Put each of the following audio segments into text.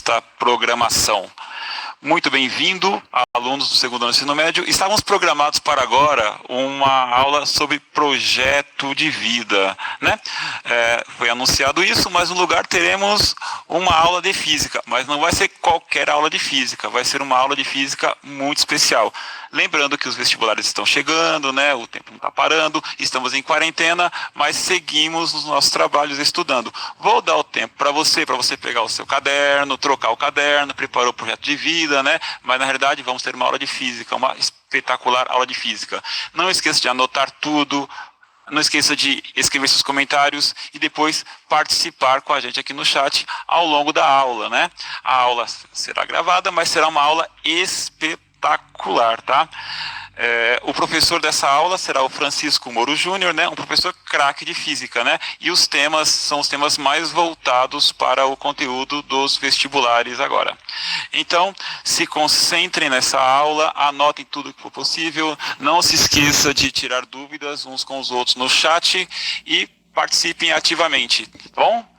desta programação. Muito bem-vindo, alunos do segundo ano do ensino médio. Estávamos programados para agora uma aula sobre projeto de vida, né? Foi anunciado isso, mas no lugar teremos uma aula de física. Mas não vai ser qualquer aula de física, vai ser uma aula de física muito especial. Lembrando que os vestibulares estão chegando, né? O tempo não está parando, estamos em quarentena, mas seguimos nos nossos trabalhos estudando. Vou dar o tempo para você pegar o seu caderno, trocar o caderno, preparar o projeto de vida, né? Mas na realidade vamos ter uma aula de física, uma espetacular aula de física. Não esqueça de anotar tudo, não esqueça de escrever seus comentários e depois participar com a gente aqui no chat ao longo da aula, né? A aula será gravada, mas será uma aula espetacular, tá? O professor dessa aula será o Francisco Moro Júnior, né? Um professor craque de física, né? E os temas são os temas mais voltados para o conteúdo dos vestibulares agora. Então, se concentrem nessa aula, anotem tudo que for possível, não se esqueça de tirar dúvidas uns com os outros no chat e participem ativamente, tá bom?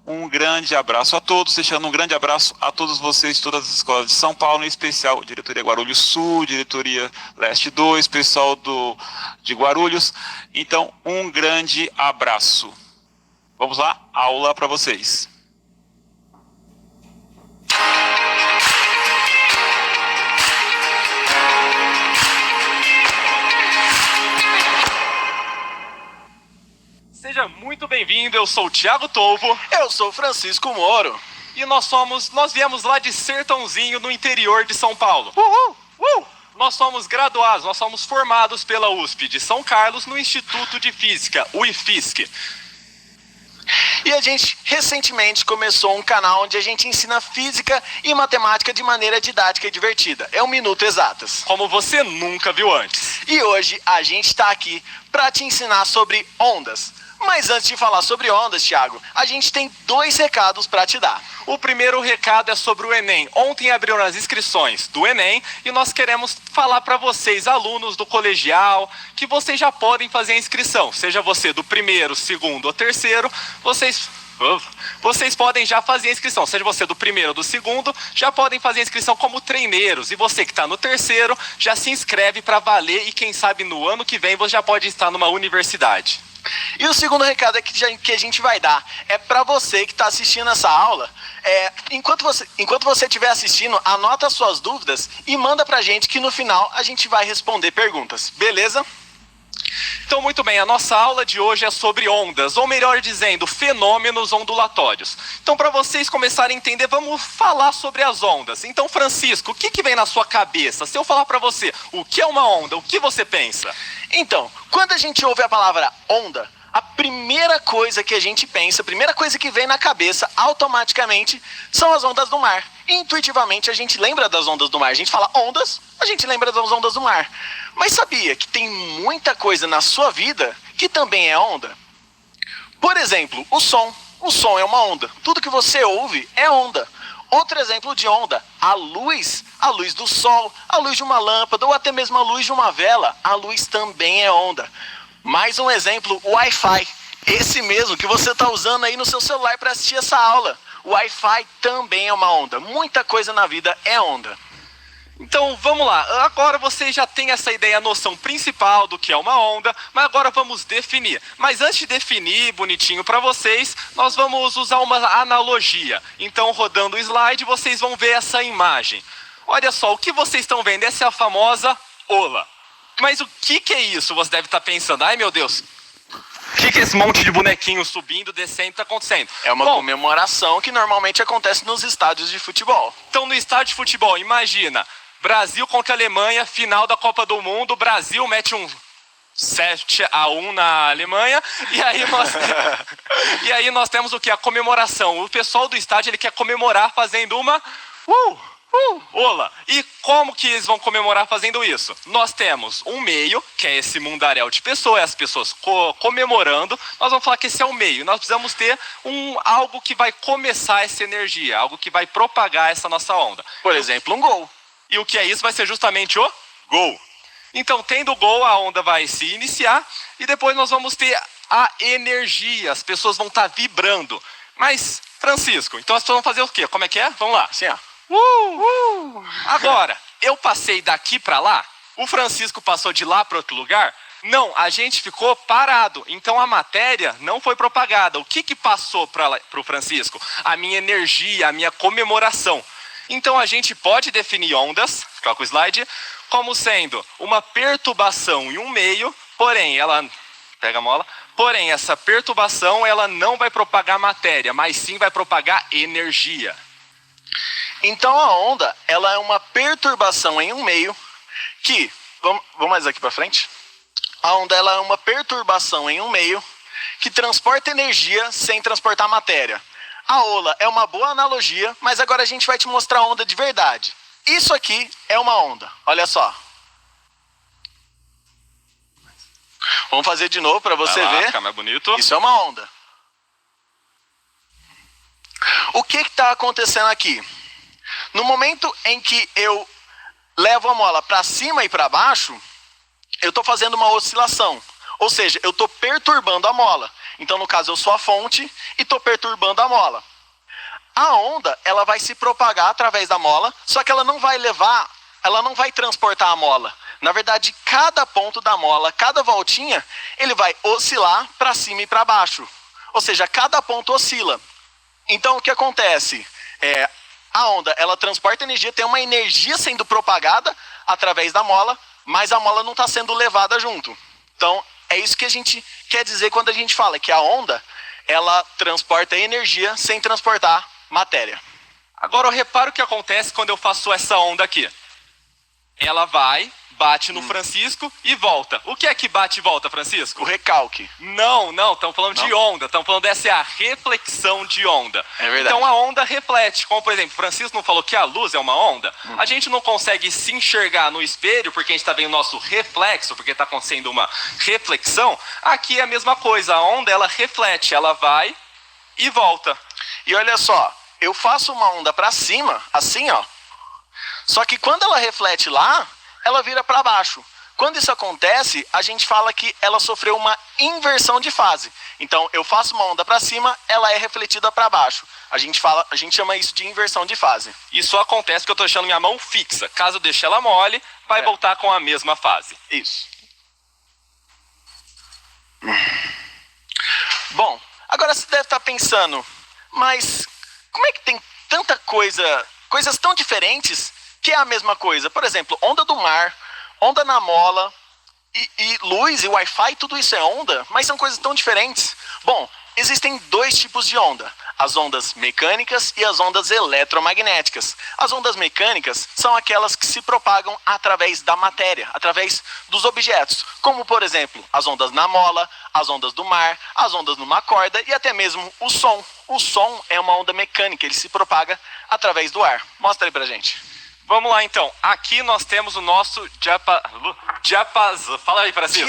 Um grande abraço a todos, deixando um grande abraço a todos vocês de todas as escolas de São Paulo, em especial diretoria Guarulhos Sul, diretoria Leste 2, pessoal de Guarulhos. Então, um grande abraço. Vamos lá, aula para vocês. Seja muito bem-vindo, eu sou o Thiago Tolvo. Eu sou o Francisco Moro. E nós viemos lá de Sertãozinho, no interior de São Paulo. Nós somos graduados, nós somos formados pela USP de São Carlos no Instituto de Física, o IFISC. E a gente recentemente começou um canal onde a gente ensina física e matemática de maneira didática e divertida. É 1 Minuto Exatas. Como você nunca viu antes. E hoje a gente está aqui para te ensinar sobre ondas. Mas antes de falar sobre ondas, Thiago, a gente tem 2 recados para te dar. O primeiro recado é sobre o Enem. Ontem abriram as inscrições do Enem e nós queremos falar para vocês, alunos do colegial, que vocês já podem fazer a inscrição. Seja você do primeiro, segundo ou terceiro, vocês podem já fazer a inscrição. Seja você do primeiro ou do segundo, já podem fazer a inscrição como treineiros. E você que está no terceiro, já se inscreve para valer e quem sabe no ano que vem você já pode estar numa universidade. E o segundo recado que a gente vai dar é para você que está assistindo essa aula. Enquanto você estiver assistindo, anota as suas dúvidas e manda para a gente que no final a gente vai responder perguntas, beleza? Então, muito bem, a nossa aula de hoje é sobre ondas, ou melhor dizendo, fenômenos ondulatórios. Então, para vocês começarem a entender, vamos falar sobre as ondas. Então, Francisco, o que vem na sua cabeça? Se eu falar para você o que é uma onda, o que você pensa? Então, quando a gente ouve a palavra onda, a primeira coisa que a gente pensa, a primeira coisa que vem na cabeça automaticamente são as ondas do mar. Intuitivamente a gente lembra das ondas do mar. A gente fala ondas, a gente lembra das ondas do mar. Mas sabia que tem muita coisa na sua vida que também é onda? Por exemplo, o som. O som é uma onda. Tudo que você ouve é onda. Outro exemplo de onda, a luz do sol, a luz de uma lâmpada ou até mesmo a luz de uma vela, a luz também é onda. Mais um exemplo, o Wi-Fi. Esse mesmo que você está usando aí no seu celular para assistir essa aula. O Wi-Fi também é uma onda. Muita coisa na vida é onda. Então, vamos lá. Agora você já tem essa ideia, a noção principal do que é uma onda, mas agora vamos definir. Mas antes de definir bonitinho para vocês, nós vamos usar uma analogia. Então, rodando o slide, vocês vão ver essa imagem. Olha só, o que vocês estão vendo? Essa é a famosa ola. Mas o que é isso? Você deve estar pensando, ai meu Deus, o que é esse monte de bonequinho subindo, descendo, está acontecendo? É uma comemoração que normalmente acontece nos estádios de futebol. Então, no estádio de futebol, imagina, Brasil contra a Alemanha, final da Copa do Mundo, o Brasil mete um 7-1 na Alemanha, e aí nós temos o que? A comemoração. O pessoal do estádio ele quer comemorar fazendo uma ola. E como que eles vão comemorar fazendo isso? Nós temos um meio, que é esse mundaréu de pessoas, as pessoas comemorando. Nós vamos falar que esse é o meio. Nós precisamos ter algo que vai começar essa energia, algo que vai propagar essa nossa onda. Por exemplo, um gol. E o que é isso? Vai ser justamente o gol. Então, tendo o gol, a onda vai se iniciar e depois nós vamos ter a energia. As pessoas vão estar vibrando. Mas, Francisco, então as pessoas vão fazer o quê? Como é que é? Vamos lá. Assim, ó. Agora, eu passei daqui para lá, o Francisco passou de lá para outro lugar. Não, a gente ficou parado. Então a matéria não foi propagada. O que passou para o Francisco? A minha energia, a minha comemoração. Então a gente pode definir ondas, troca o slide, como sendo uma perturbação em um meio, porém ela... Pega a mola. Porém, essa perturbação ela não vai propagar matéria, mas sim vai propagar energia. Então a onda, ela é uma perturbação em um meio que... Vamos mais aqui para frente? A onda, ela é uma perturbação em um meio que transporta energia sem transportar matéria. A ola é uma boa analogia, mas agora a gente vai te mostrar a onda de verdade. Isso aqui é uma onda, olha só. Vamos fazer de novo para você ver. Fica mais bonito. Isso é uma onda. O que está acontecendo aqui? No momento em que eu levo a mola para cima e para baixo, eu estou fazendo uma oscilação. Ou seja, eu estou perturbando a mola. Então, no caso, eu sou a fonte e estou perturbando a mola. A onda, ela vai se propagar através da mola, só que ela não vai transportar a mola. Na verdade, cada ponto da mola, cada voltinha, ele vai oscilar para cima e para baixo. Ou seja, cada ponto oscila. Então, o que acontece? A onda, ela transporta energia, tem uma energia sendo propagada através da mola, mas a mola não está sendo levada junto. Então, é isso que a gente quer dizer quando a gente fala que a onda, ela transporta energia sem transportar matéria. Agora, repara o que acontece quando eu faço essa onda aqui. Ela vai, bate no Francisco e volta. O que é que bate e volta, Francisco? O recalque. Não, estamos falando de onda. Estamos falando dessa é a reflexão de onda. É verdade. Então a onda reflete. Como, por exemplo, o Francisco não falou que a luz é uma onda? A gente não consegue se enxergar no espelho porque a gente está vendo o nosso reflexo, porque está acontecendo uma reflexão. Aqui é a mesma coisa. A onda, ela reflete. Ela vai e volta. E olha só, eu faço uma onda para cima, assim, ó. Só que quando ela reflete lá, ela vira para baixo. Quando isso acontece, a gente fala que ela sofreu uma inversão de fase. Então, eu faço uma onda para cima, ela é refletida para baixo. A gente chama isso de inversão de fase. Isso acontece porque eu estou deixando minha mão fixa. Caso eu deixe ela mole, vai voltar com a mesma fase. Isso. Bom, agora você deve estar pensando, mas como é que tem tanta coisas tão diferentes que é a mesma coisa? Por exemplo, onda do mar, onda na mola, e luz e Wi-Fi, tudo isso é onda, mas são coisas tão diferentes. Bom, existem dois tipos de onda, as ondas mecânicas e as ondas eletromagnéticas. As ondas mecânicas são aquelas que se propagam através da matéria, através dos objetos, como por exemplo, as ondas na mola, as ondas do mar, as ondas numa corda e até mesmo o som. O som é uma onda mecânica, ele se propaga através do ar. Mostra aí pra gente. Vamos lá, então. Aqui nós temos o nosso diapasão. Fala aí, Francisco.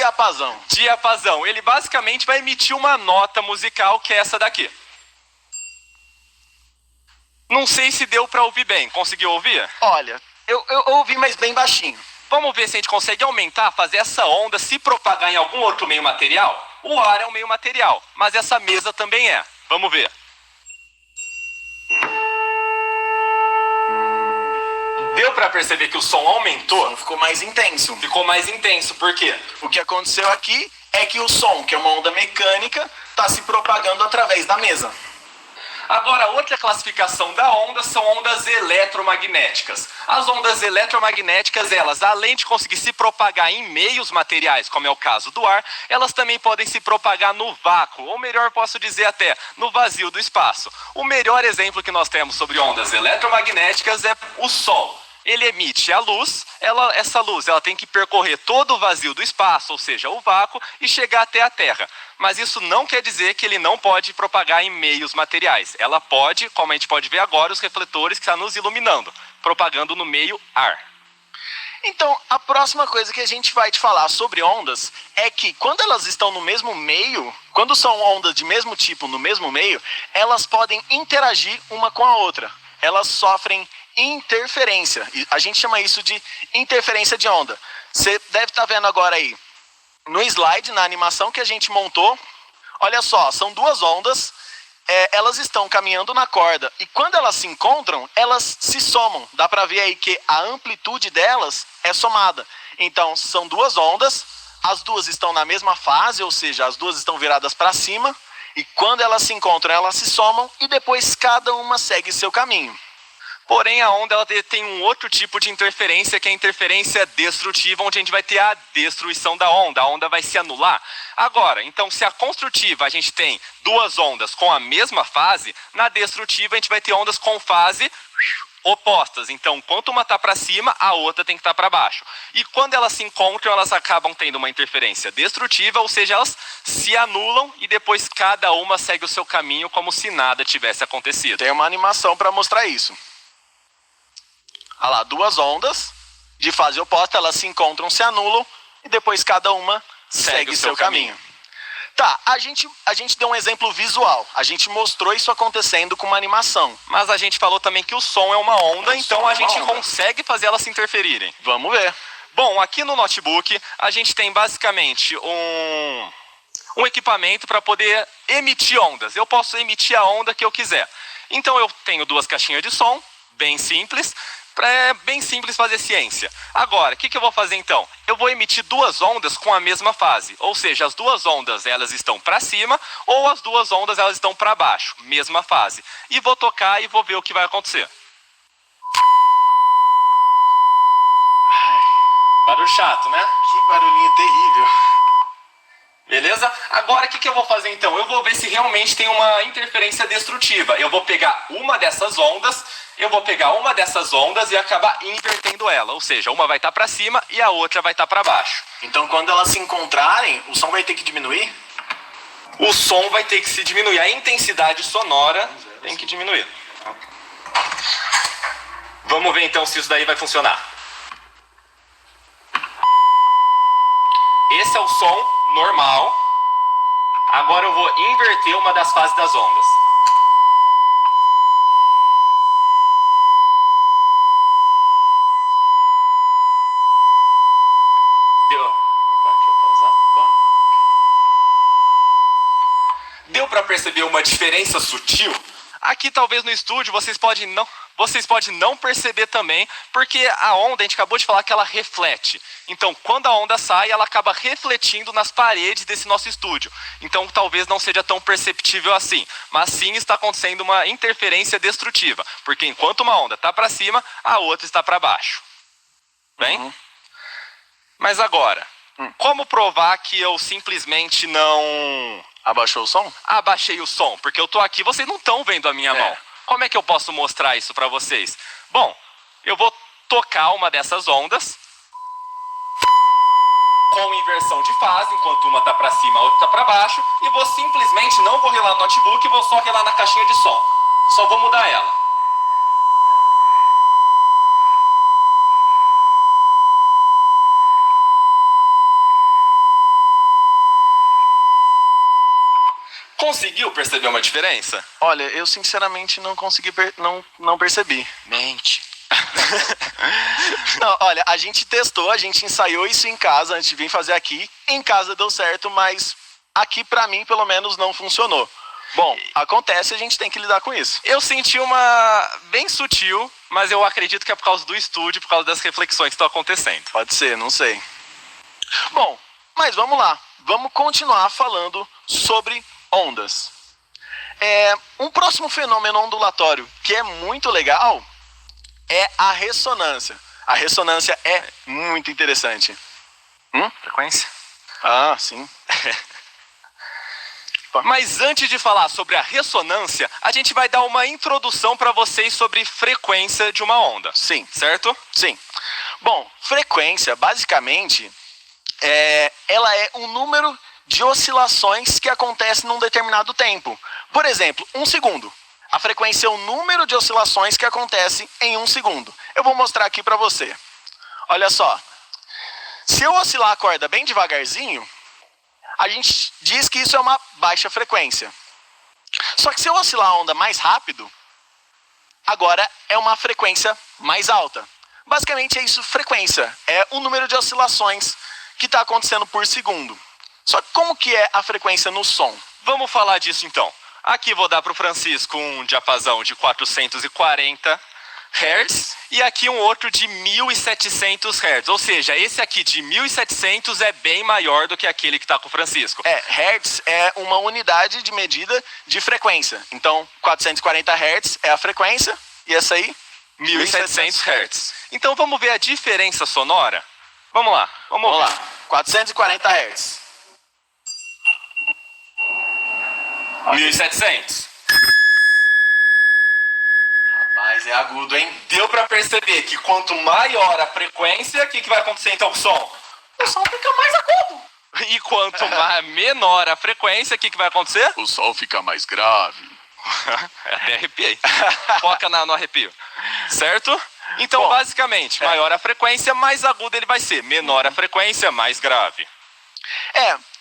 Diapasão. Ele basicamente vai emitir uma nota musical, que é essa daqui. Não sei se deu para ouvir bem. Conseguiu ouvir? Olha, eu ouvi, mas bem baixinho. Vamos ver se a gente consegue aumentar, fazer essa onda se propagar em algum outro meio material? O ar é um meio material, mas essa mesa também é. Vamos ver. Deu para perceber que o som aumentou? Ficou mais intenso. Ficou mais intenso, por quê? O que aconteceu aqui é que o som, que é uma onda mecânica, está se propagando através da mesa. Agora, outra classificação da onda são ondas eletromagnéticas. As ondas eletromagnéticas, elas, além de conseguir se propagar em meios materiais, como é o caso do ar, elas também podem se propagar no vácuo, ou melhor, posso dizer até, no vazio do espaço. O melhor exemplo que nós temos sobre ondas eletromagnéticas é o Sol. Ele emite a luz, essa luz ela tem que percorrer todo o vazio do espaço, ou seja, o vácuo, e chegar até a Terra. Mas isso não quer dizer que ele não pode propagar em meios materiais. Ela pode, como a gente pode ver agora, os refletores que estão nos iluminando, propagando no meio ar. Então, a próxima coisa que a gente vai te falar sobre ondas é que quando elas estão no mesmo meio, quando são ondas de mesmo tipo no mesmo meio, elas podem interagir uma com a outra. Elas sofrem interferência. A gente chama isso de interferência de onda. Você deve estar vendo agora aí no slide, na animação que a gente montou. Olha só, são duas ondas elas estão caminhando na corda e quando elas se encontram, elas se somam. Dá para ver aí que a amplitude delas é somada. Então, são duas ondas, as duas estão na mesma fase, ou seja, as duas estão viradas para cima. E quando elas se encontram, elas se somam e depois cada uma segue seu caminho. Porém, a onda ela tem um outro tipo de interferência, que é a interferência destrutiva, onde a gente vai ter a destruição da onda. A onda vai se anular. Agora, então, se a construtiva a gente tem duas ondas com a mesma fase, na destrutiva a gente vai ter ondas com fase opostas. Então, enquanto uma está para cima, a outra tem que estar para baixo. E quando elas se encontram, elas acabam tendo uma interferência destrutiva, ou seja, elas se anulam e depois cada uma segue o seu caminho como se nada tivesse acontecido. Tem uma animação para mostrar isso. Olha lá, duas ondas de fase oposta, elas se encontram, se anulam e depois cada uma segue o seu caminho. Tá, a gente deu um exemplo visual, a gente mostrou isso acontecendo com uma animação. Mas a gente falou também que o som é uma onda, então a gente consegue fazer elas se interferirem. Vamos ver. Bom, aqui no notebook a gente tem basicamente um equipamento para poder emitir ondas. Eu posso emitir a onda que eu quiser. Então eu tenho duas caixinhas de som, bem simples. É bem simples fazer ciência. Agora, o que eu vou fazer então? Eu vou emitir duas ondas com a mesma fase. Ou seja, as duas ondas elas estão para cima ou as duas ondas elas estão para baixo. Mesma fase. E vou tocar e vou ver o que vai acontecer. Barulho chato, né? Que barulhinho terrível. Beleza? Agora o que eu vou fazer então? Eu vou ver se realmente tem uma interferência destrutiva. Eu vou pegar uma dessas ondas e acabar invertendo ela. Ou seja, uma vai estar para cima e a outra vai estar para baixo. Então quando elas se encontrarem, o som vai ter que diminuir? O som vai ter que se diminuir. A intensidade sonora tem que diminuir. Vamos ver então se isso daí vai funcionar. Esse é o som normal. Agora eu vou inverter uma das fases das ondas. Deu para perceber uma diferença sutil? Aqui talvez no estúdio vocês podem não perceber também, porque a onda, a gente acabou de falar que ela reflete. Então, quando a onda sai, ela acaba refletindo nas paredes desse nosso estúdio. Então, talvez não seja tão perceptível assim. Mas sim está acontecendo uma interferência destrutiva. Porque enquanto uma onda está para cima, a outra está para baixo. Bem? Mas agora, como provar que eu simplesmente não... Abaixou o som? Abaixei o som, porque eu estou aqui, vocês não estão vendo a minha mão. Como é que eu posso mostrar isso para vocês? Bom, eu vou tocar uma dessas ondas com inversão de fase, enquanto uma está para cima, a outra está para baixo, e vou simplesmente, não vou relar no notebook, vou só relar na caixinha de som. Só vou mudar ela. Conseguiu perceber uma diferença? Olha, eu sinceramente não consegui, não percebi. Mente. Não, olha, a gente testou, a gente ensaiou isso em casa antes de vir fazer aqui. Em casa deu certo, mas aqui pra mim pelo menos não funcionou. Bom, acontece, a gente tem que lidar com isso. Eu senti uma bem sutil, mas eu acredito que é por causa do estúdio, por causa das reflexões que estão acontecendo. Pode ser, não sei. Bom, mas vamos lá. Vamos continuar falando sobre ondas. Um próximo fenômeno ondulatório que é muito legal é a ressonância. A ressonância é muito interessante. Frequência? Ah, sim. Mas antes de falar sobre a ressonância, a gente vai dar uma introdução para vocês sobre frequência de uma onda. Sim. Certo? Sim. Bom, frequência, basicamente, ela é um número de oscilações que acontecem num determinado tempo. Por exemplo, 1 segundo. A frequência é o número de oscilações que acontecem em 1 segundo. Eu vou mostrar aqui para você. Olha só. Se eu oscilar a corda bem devagarzinho, a gente diz que isso é uma baixa frequência. Só que se eu oscilar a onda mais rápido, agora é uma frequência mais alta. Basicamente é isso, frequência. É o número de oscilações que está acontecendo por segundo. Só que como que é a frequência no som? Vamos falar disso então. Aqui vou dar para o Francisco um diapasão de 440 Hz e aqui um outro de 1700 Hz. Ou seja, esse aqui de 1700 é bem maior do que aquele que está com o Francisco. Hertz é uma unidade de medida de frequência. Então, 440 Hz é a frequência e essa aí, 1700 Hz. Então vamos ver a diferença sonora? Vamos lá. Vamos lá. 440 Hz. 1700. Rapaz, é agudo, hein? Deu para perceber que quanto maior a frequência, o que vai acontecer então com o som? O som fica mais agudo. E quanto menor a frequência, o que vai acontecer? O som fica mais grave. Até arrepiei. Foca no arrepio. Certo? Então, Bom, basicamente, maior a frequência, mais agudo ele vai ser. Menor a frequência, mais grave.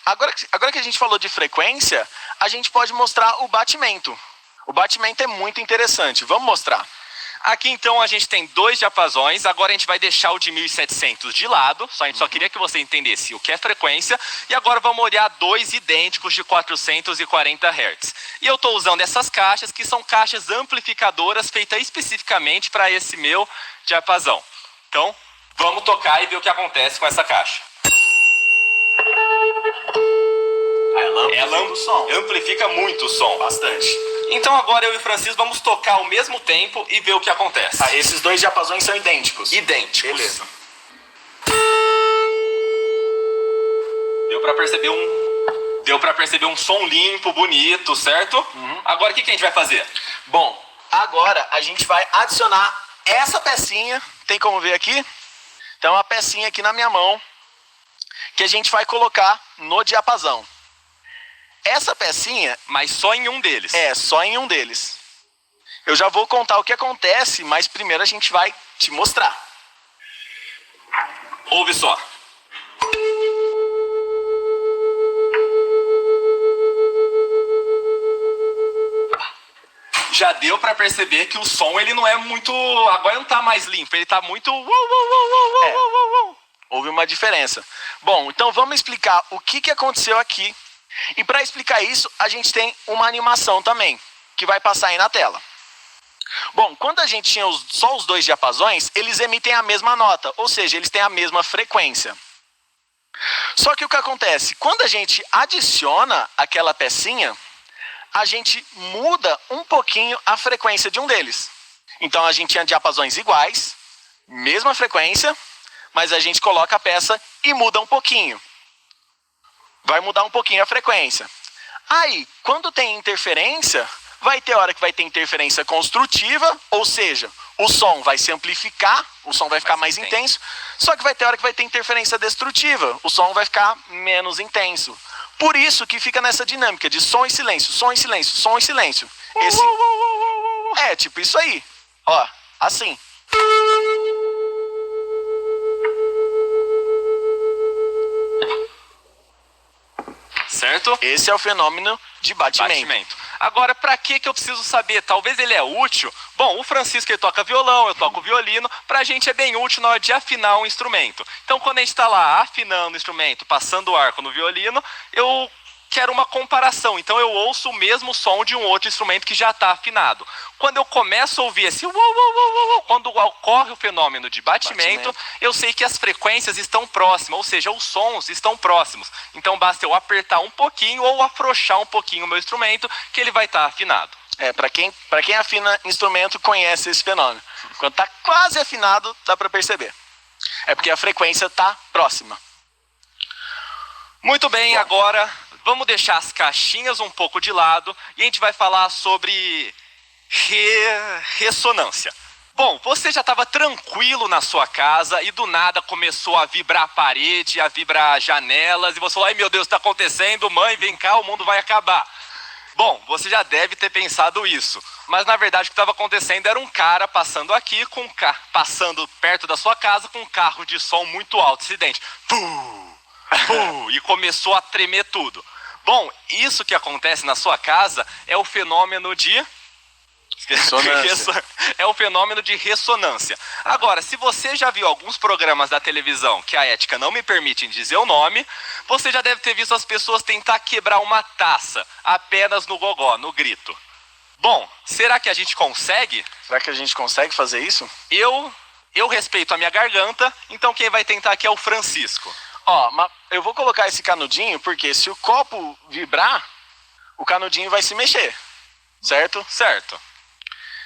Agora que a gente falou de frequência, a gente pode mostrar o batimento. O batimento é muito interessante. Vamos mostrar. Aqui então a gente tem dois diapasões, agora a gente vai deixar o de 1700 de lado, a gente só queria que você entendesse o que é frequência, e agora vamos olhar dois idênticos de 440 Hz. E eu estou usando essas caixas, que são caixas amplificadoras feitas especificamente para esse meu diapasão. Então, vamos tocar e ver o que acontece com essa caixa. Ela amplifica muito o som. Bastante. Então agora eu e o Francisco vamos tocar ao mesmo tempo e ver o que acontece. Esses dois diapasões são idênticos. Idênticos. Beleza. Deu pra perceber um som limpo, bonito, certo? Agora o que a gente vai fazer? Bom, agora a gente vai adicionar essa pecinha. Tem como ver aqui? Então, uma pecinha aqui na minha mão que a gente vai colocar no diapasão. Essa pecinha... Mas só em um deles. Só em um deles. Eu já vou contar o que acontece, mas primeiro a gente vai te mostrar. Ouve só. Já deu pra perceber que o som ele não é muito... Agora não tá mais limpo, ele tá muito... Houve uma diferença. Bom, então vamos explicar o que aconteceu aqui. E para explicar isso, a gente tem uma animação também, que vai passar aí na tela. Bom, quando a gente tinha só os dois diapasões, eles emitem a mesma nota, ou seja, eles têm a mesma frequência. Só que o que acontece? Quando a gente adiciona aquela pecinha, a gente muda um pouquinho a frequência de um deles. Então a gente tinha diapasões iguais, mesma frequência, mas a gente coloca a peça e muda um pouquinho. Vai mudar um pouquinho a frequência. Aí, quando tem interferência, vai ter hora que vai ter interferência construtiva, ou seja, o som vai se amplificar, o som vai ficar mais intenso, só que vai ter hora que vai ter interferência destrutiva, o som vai ficar menos intenso. Por isso que fica nessa dinâmica de som e silêncio, som e silêncio, som e silêncio. Tipo isso aí. Ó, assim. Certo? Esse é o fenômeno de batimento. Agora, para que eu preciso saber? Talvez ele é útil. Bom, o Francisco ele toca violão, eu toco violino. Pra gente é bem útil na hora de afinar um instrumento. Então, quando a gente está lá afinando o instrumento, passando o arco no violino, eu quero uma comparação. Então, eu ouço o mesmo som de um outro instrumento que já está afinado. Quando eu começo a ouvir esse quando ocorre o fenômeno de batimento, eu sei que as frequências estão próximas, ou seja, os sons estão próximos. Então, basta eu apertar um pouquinho ou afrouxar um pouquinho o meu instrumento, que ele vai estar afinado. Para quem afina instrumento, conhece esse fenômeno. Quando está quase afinado, dá para perceber. É porque a frequência está próxima. Muito bem, agora vamos deixar as caixinhas um pouco de lado e a gente vai falar sobre ressonância. Bom, você já estava tranquilo na sua casa e do nada começou a vibrar a parede, a vibrar janelas e você falou, ai meu Deus, está acontecendo, mãe, vem cá, o mundo vai acabar. Bom, você já deve ter pensado isso, mas na verdade o que estava acontecendo era um cara passando aqui, passando perto da sua casa com um carro de som muito alto, acidente. E começou a tremer tudo. Bom, isso que acontece na sua casa é o fenômeno de Ressonância. É o fenômeno de ressonância. Agora, se você já viu alguns programas da televisão que a ética não me permite dizer o nome, você já deve ter visto as pessoas tentar quebrar uma taça apenas no gogó, no grito. Bom, será que a gente consegue? Será que a gente consegue fazer isso? Eu respeito a minha garganta, então quem vai tentar aqui é o Francisco. Ó, mas eu vou colocar esse canudinho porque se o copo vibrar, o canudinho vai se mexer, certo? Certo.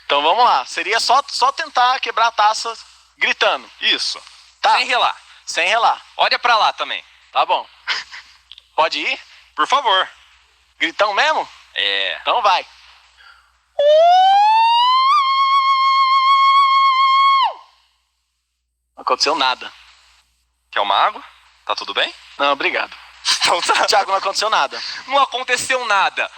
Então vamos lá, seria só tentar quebrar a taça gritando. Isso. Tá. Sem relar. Sem relar. Olha pra lá também. Tá bom. Pode ir? Por favor. Gritão mesmo? É. Então vai. Não aconteceu nada. Quer uma água? Tá tudo bem? Não, obrigado. Então tá. Thiago, não aconteceu nada. Não aconteceu nada.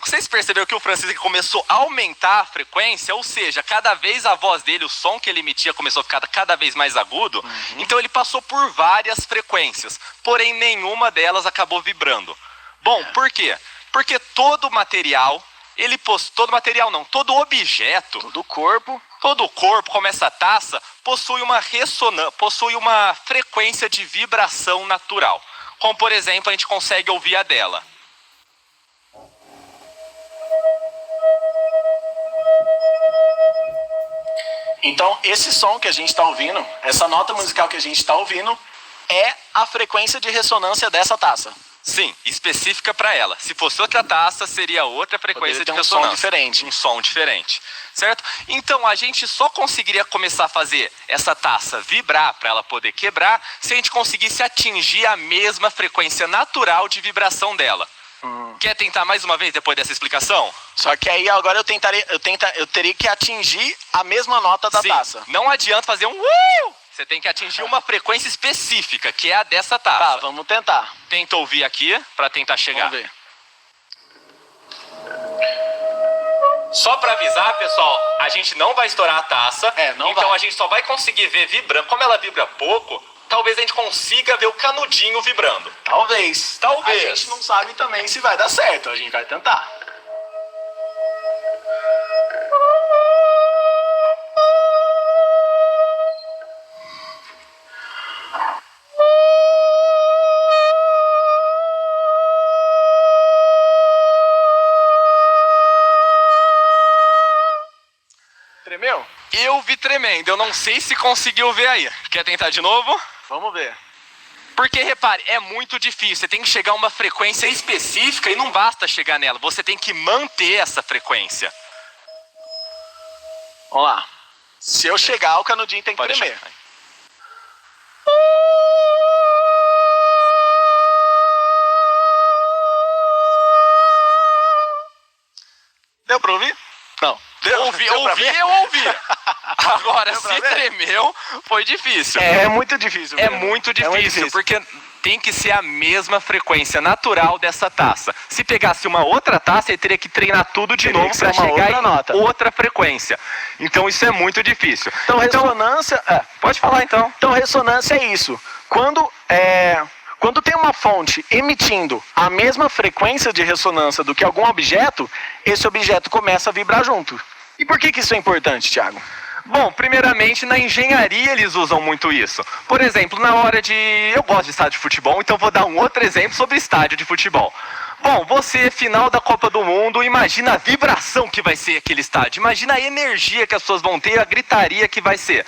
Vocês perceberam que o Francisco começou a aumentar a frequência? Ou seja, cada vez a voz dele, o som que ele emitia começou a ficar cada vez mais agudo. Então ele passou por várias frequências. Porém, nenhuma delas acabou vibrando. Bom, por quê? Porque todo material, todo objeto, todo o corpo, como essa taça, possui uma frequência de vibração natural. Como, por exemplo, a gente consegue ouvir a dela. Então, esse som que a gente está ouvindo, essa nota musical que a gente está ouvindo, é a frequência de ressonância dessa taça. Sim, específica para ela. Se fosse outra taça, seria outra frequência de ressonância. Um som diferente. Um som diferente, certo? Então, a gente só conseguiria começar a fazer essa taça vibrar, para ela poder quebrar, se a gente conseguisse atingir a mesma frequência natural de vibração dela. Quer tentar mais uma vez depois dessa explicação? Só que aí agora eu teria que atingir a mesma nota da taça. Não adianta fazer um Você tem que atingir uma frequência específica, que é a dessa taça. Tá, vamos tentar. Tenta ouvir aqui, para tentar chegar. Vamos ver. Só para avisar, pessoal, a gente não vai estourar a taça. Então a gente só vai conseguir ver vibrando. Como ela vibra pouco, talvez a gente consiga ver o canudinho vibrando. Talvez. A gente não sabe também se vai dar certo. A gente vai tentar. Tremeu? Eu vi tremendo, eu não sei se conseguiu ver aí. Quer tentar de novo? Vamos ver. Porque, repare, é muito difícil. Você tem que chegar a uma frequência específica e não basta chegar nela. Você tem que manter essa frequência. Vamos lá. Se eu chegar, o canudinho tem que tremer. Deu pra ouvir? Não. Eu ouvi. Agora, se tremeu, foi difícil. É muito difícil. É muito difícil, porque tem que ser a mesma frequência natural dessa taça. Se pegasse uma outra taça, ele teria que treinar tudo de novo para chegar em outra frequência. Então isso é muito difícil. Então ressonância... Pode falar então. Então ressonância é isso. Quando tem uma fonte emitindo a mesma frequência de ressonância do que algum objeto, esse objeto começa a vibrar junto. E por que isso é importante, Thiago? Bom, primeiramente na engenharia eles usam muito isso. Por exemplo, na hora de... Eu gosto de estádio de futebol, então vou dar um outro exemplo sobre estádio de futebol. Bom, você, final da Copa do Mundo, imagina a vibração que vai ser aquele estádio. Imagina a energia que as pessoas vão ter, a gritaria que vai ser.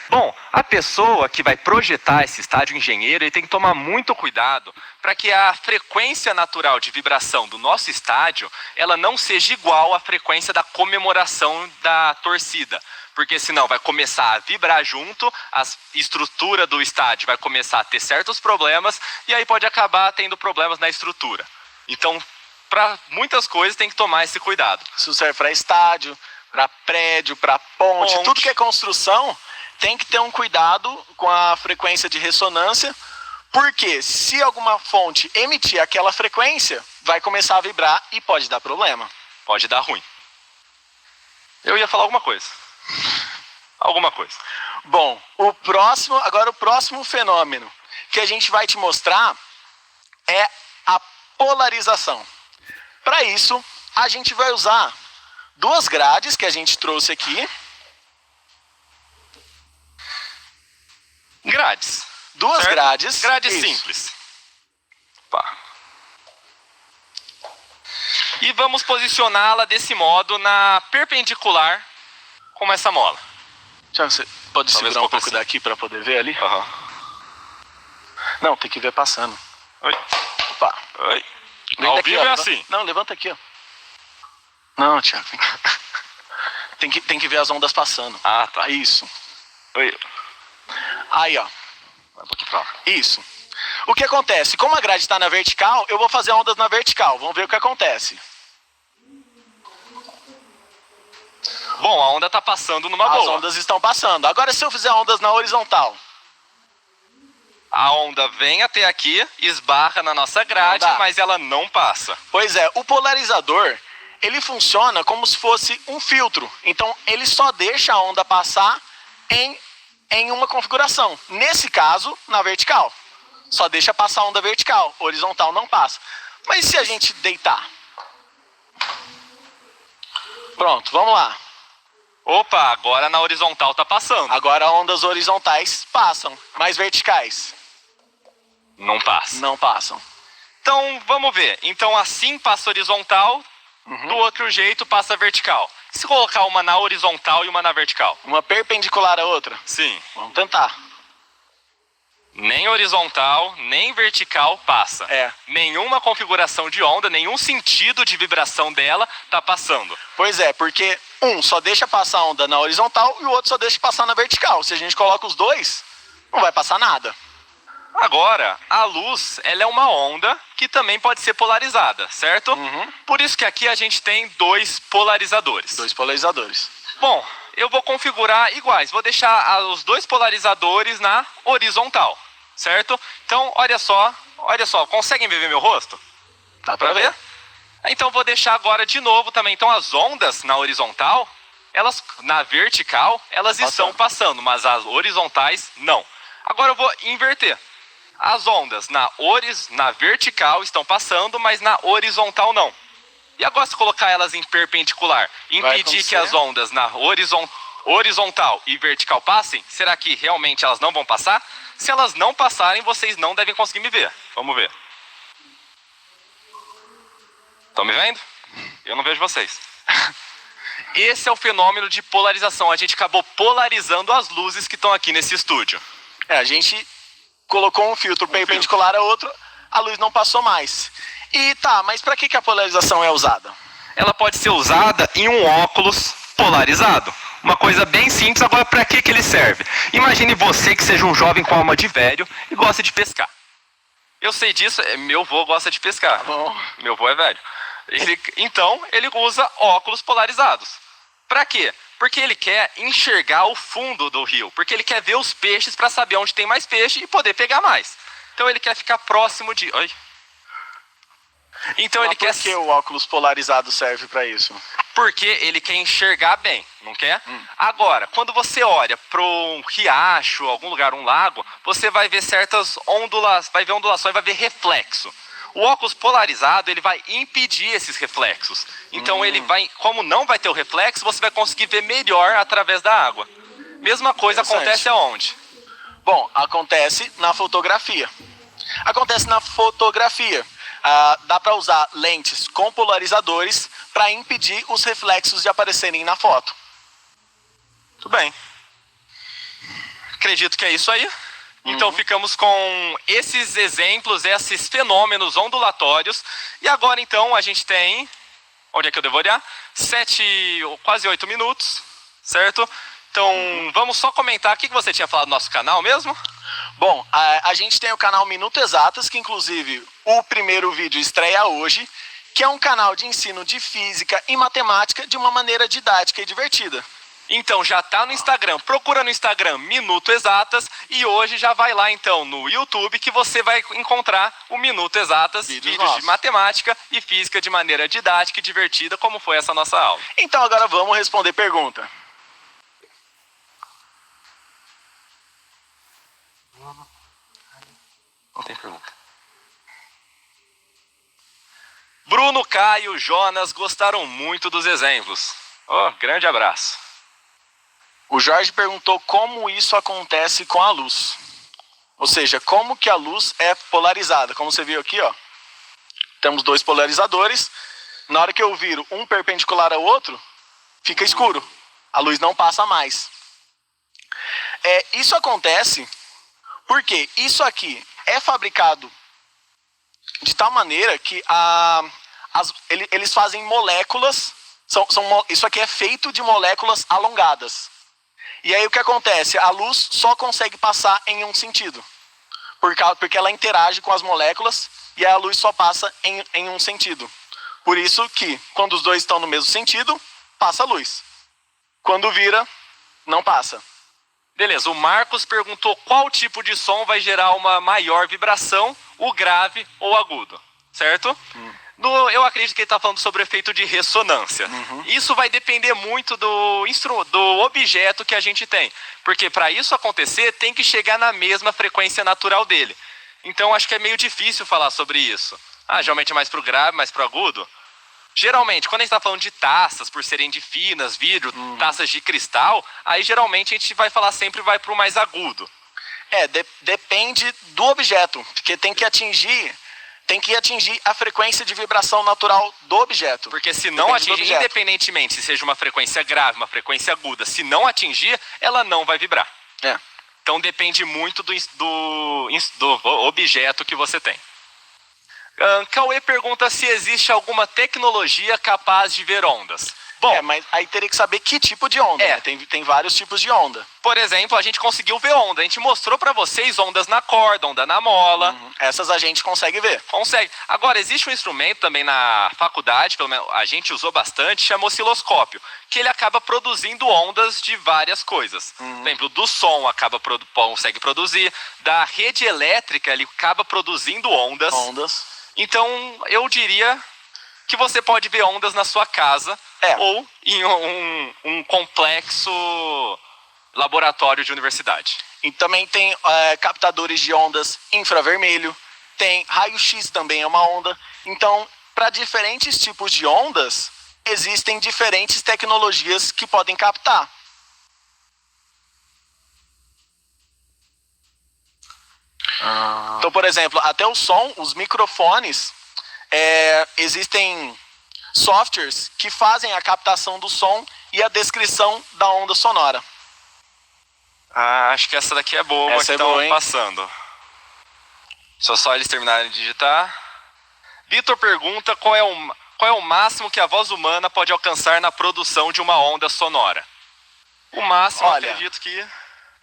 Bom, a pessoa que vai projetar esse estádio, o engenheiro, ele tem que tomar muito cuidado para que a frequência natural de vibração do nosso estádio, ela não seja igual à frequência da comemoração da torcida. Porque senão vai começar a vibrar junto, a estrutura do estádio vai começar a ter certos problemas e aí pode acabar tendo problemas na estrutura. Então, para muitas coisas tem que tomar esse cuidado. Isso serve para estádio, para prédio, para ponte, tudo que é construção tem que ter um cuidado com a frequência de ressonância, porque se alguma fonte emitir aquela frequência, vai começar a vibrar e pode dar problema. Pode dar ruim. Eu ia falar alguma coisa. Bom, agora o próximo fenômeno que a gente vai te mostrar é a polarização. Para isso, a gente vai usar duas grades que a gente trouxe aqui. Grades. Duas certo? grades. Grades Isso. simples. Pá. E vamos posicioná-la desse modo na perpendicular como essa mola. Tiago, você pode Talvez segurar um um pouco pouco assim. daqui para poder ver ali? Aham. Não, tem que ver passando. Oi. Opa. Oi. Vem Ao daqui, vivo ó, é levanta- assim. Não, levanta aqui, ó. Não, Tiago. Tem que ver as ondas passando. Ah, tá. Isso. Oi. Aí, ó. Vai um pouquinho pra lá. Isso. O que acontece? Como a grade está na vertical, eu vou fazer ondas na vertical. Vamos ver o que acontece. Bom, a onda tá passando numa As boa. ondas estão passando. Agora, se eu fizer ondas na horizontal, A onda vem até aqui, esbarra na nossa grade, Não dá. mas ela não passa. pois é, o polarizador, ele funciona como se fosse um filtro. Então, ele só deixa a onda passar em uma configuração. Nesse caso, na vertical. Só deixa passar a onda vertical. Horizontal não passa. Mas se a gente deitar? Pronto, vamos lá. Opa, agora na horizontal tá passando. Agora ondas horizontais passam, mas verticais Não passa. não passam. Então, vamos ver. Então, assim passa horizontal, Uhum. do outro jeito passa vertical. E se colocar uma na horizontal e uma na vertical? Uma perpendicular à outra. Sim. Vamos tentar. Nem horizontal, nem vertical passa. É. Nenhuma configuração de onda, nenhum sentido de vibração dela tá passando. Pois é, porque um só deixa passar a onda na horizontal e o outro só deixa passar na vertical. Se a gente coloca os dois, não vai passar nada. Agora, a luz, ela é uma onda que também pode ser polarizada, certo? Uhum. Por isso que aqui a gente tem dois polarizadores. Dois polarizadores. Bom, eu vou configurar iguais. Vou deixar os dois polarizadores na horizontal, certo? Então, olha só. Conseguem ver meu rosto? Dá Pra ver? Então, vou deixar agora de novo também. Então, as ondas na horizontal, elas na vertical, elas estão passando, mas as horizontais, não. Agora eu vou inverter. As ondas na vertical estão passando, mas na horizontal não. E agora se colocar elas em perpendicular, impedir que as ondas na horizontal e vertical passem, será que realmente elas não vão passar? Se elas não passarem, vocês não devem conseguir me ver. Vamos ver. Estão me vendo? Eu não vejo vocês. Esse é o fenômeno de polarização. A gente acabou polarizando as luzes que estão aqui nesse estúdio. A gente colocou um filtro perpendicular a outro, a luz não passou mais. E tá, mas para que a polarização é usada? Ela pode ser usada em um óculos polarizado. Uma coisa bem simples. Agora, para que ele serve? Imagine você que seja um jovem com alma de velho e gosta de pescar. Eu sei disso, meu avô gosta de pescar. Bom, Meu avô é velho. Então, ele usa óculos polarizados. Para quê? Porque ele quer enxergar o fundo do rio. Porque ele quer ver os peixes para saber onde tem mais peixe e poder pegar mais. Então, ele quer ficar próximo de... Oi? Então, ele quer... por que o óculos polarizado serve para isso? Porque ele quer enxergar bem, não quer? Agora, quando você olha para um riacho, algum lugar, um lago, você vai ver certas ondulações, vai ver ondulações, vai ver reflexo. O óculos polarizado, ele vai impedir esses reflexos. Então ele vai, como não vai ter o reflexo, você vai conseguir ver melhor através da água. Mesma coisa acontece aonde? Bom, acontece na fotografia. Acontece na fotografia. Dá para usar lentes com polarizadores para impedir os reflexos de aparecerem na foto. Tudo bem. Acredito que é isso aí. Então ficamos com esses exemplos, esses fenômenos ondulatórios. E agora então a gente tem... Onde é que eu devo olhar? Quase 8 minutos, certo? Então vamos só comentar. O que você tinha falado no nosso canal mesmo? Bom, a gente tem o canal Minuto Exatas, que inclusive o primeiro vídeo estreia hoje, que é um canal de ensino de física e matemática de uma maneira didática e divertida. Então já tá no Instagram, procura no Instagram Minuto Exatas e hoje já vai lá então no YouTube que você vai encontrar o Minuto Exatas, vídeos de matemática e física de maneira didática e divertida, como foi essa nossa aula. Então agora vamos responder pergunta. Não tem pergunta. Bruno, Caio, Jonas gostaram muito dos exemplos. Oh, grande abraço. O Jorge perguntou como isso acontece com a luz. Ou seja, como que a luz é polarizada. Como você viu aqui, ó, temos dois polarizadores. Na hora que eu viro um perpendicular ao outro, fica escuro. A luz não passa mais. Isso acontece porque isso aqui é fabricado de tal maneira que eles fazem moléculas. Isso aqui é feito de moléculas alongadas. E aí o que acontece? A luz só consegue passar em um sentido. Porque ela interage com as moléculas e a luz só passa em um sentido. Por isso que quando os dois estão no mesmo sentido, passa a luz. Quando vira, não passa. Beleza, o Marcos perguntou qual tipo de som vai gerar uma maior vibração, o grave ou agudo, certo? Eu acredito que ele está falando sobre o efeito de ressonância. Isso vai depender muito do objeto que a gente tem. Porque para isso acontecer, tem que chegar na mesma frequência natural dele. Então acho que é meio difícil falar sobre isso. Geralmente é mais para o grave, mais para o agudo. Geralmente, quando a gente está falando de taças, por serem de finas, vidro, taças de cristal, aí geralmente a gente vai falar sempre vai para o mais agudo. Depende do objeto, porque tem que atingir a frequência de vibração natural do objeto. Porque se não atingir, independentemente se seja uma frequência grave, uma frequência aguda, se não atingir, ela não vai vibrar. Então depende muito do objeto que você tem. Cauê pergunta se existe alguma tecnologia capaz de ver ondas. Bom, mas aí teria que saber que tipo de onda. Né? Tem vários tipos de onda. Por exemplo, a gente conseguiu ver onda. A gente mostrou para vocês ondas na corda, onda na mola. Essas a gente consegue ver. Consegue. Agora, existe um instrumento também na faculdade, pelo menos a gente usou bastante, chama osciloscópio, que ele acaba produzindo ondas de várias coisas. Por exemplo, do som consegue produzir, da rede elétrica ele acaba produzindo ondas. Então, eu diria que você pode ver ondas na sua casa ou em um complexo laboratório de universidade. E também tem captadores de ondas infravermelho, tem raio-x também é uma onda. Então, para diferentes tipos de ondas, existem diferentes tecnologias que podem captar. Então, por exemplo, até o som, os microfones, existem softwares que fazem a captação do som e a descrição da onda sonora. Acho que essa daqui é boa, que estão passando. Só eles terminarem de digitar. Vitor pergunta qual é o máximo que a voz humana pode alcançar na produção de uma onda sonora. O máximo, acredito que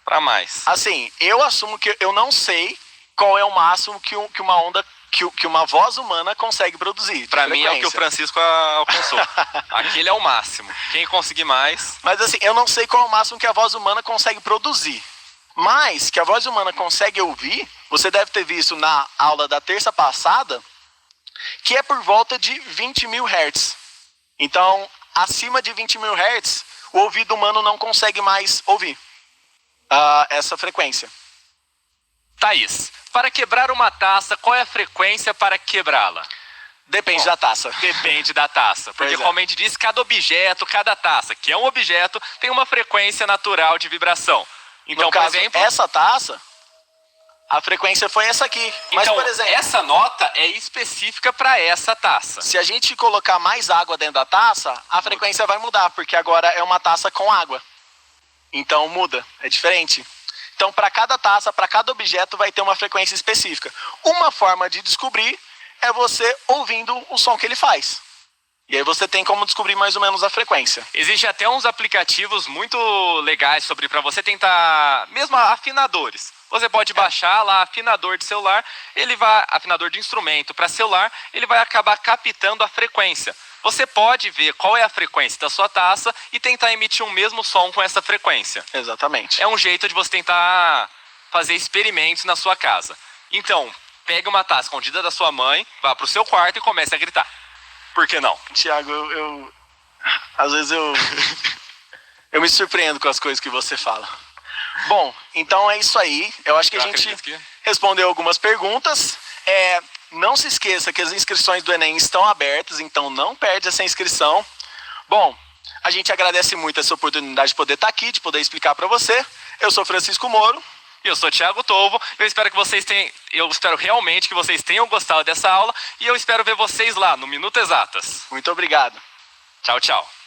para mais. Assim, eu assumo que eu não sei qual é o máximo que uma onda, que uma voz humana consegue produzir. Para mim é o que o Francisco alcançou. Aquele é o máximo. Quem conseguir mais... Mas assim, eu não sei qual é o máximo que a voz humana consegue produzir. Mas que a voz humana consegue ouvir, você deve ter visto na aula da terça passada, que é por volta de 20 mil Hz. Então, acima de 20 mil Hz, o ouvido humano não consegue mais ouvir essa frequência. Thaís, para quebrar uma taça, qual é a frequência para quebrá-la? Depende da taça. Depende da taça. Porque, como a gente disse, cada objeto, cada taça, que é um objeto, tem uma frequência natural de vibração. Então, no caso, por exemplo, essa taça, a frequência foi essa aqui. Mas, então, por exemplo, essa nota é específica para essa taça. Se a gente colocar mais água dentro da taça, a frequência vai mudar, porque agora é uma taça com água. Então muda, é diferente. Então, para cada taça, para cada objeto, vai ter uma frequência específica. Uma forma de descobrir é você ouvindo o som que ele faz. E aí você tem como descobrir mais ou menos a frequência. Existem até uns aplicativos muito legais para você tentar, mesmo afinadores. Você pode baixar lá afinador de celular, afinador de instrumento para celular, ele vai acabar captando a frequência. Você pode ver qual é a frequência da sua taça e tentar emitir um mesmo som com essa frequência. Exatamente. É um jeito de você tentar fazer experimentos na sua casa. Então, pegue uma taça escondida da sua mãe, vá para o seu quarto e comece a gritar. Por que não? Tiago, às vezes eu me surpreendo com as coisas que você fala. Bom, então é isso aí. Eu acho que a gente respondeu algumas perguntas. Não se esqueça que as inscrições do Enem estão abertas, então não perde essa inscrição. Bom, A gente agradece muito essa oportunidade de poder estar aqui, de poder explicar para você. Eu sou Francisco Moro. Eu sou Thiago Tolvo. Eu espero realmente que vocês tenham gostado dessa aula e eu espero ver vocês lá no Minuto Exatas. Muito obrigado. Tchau, tchau.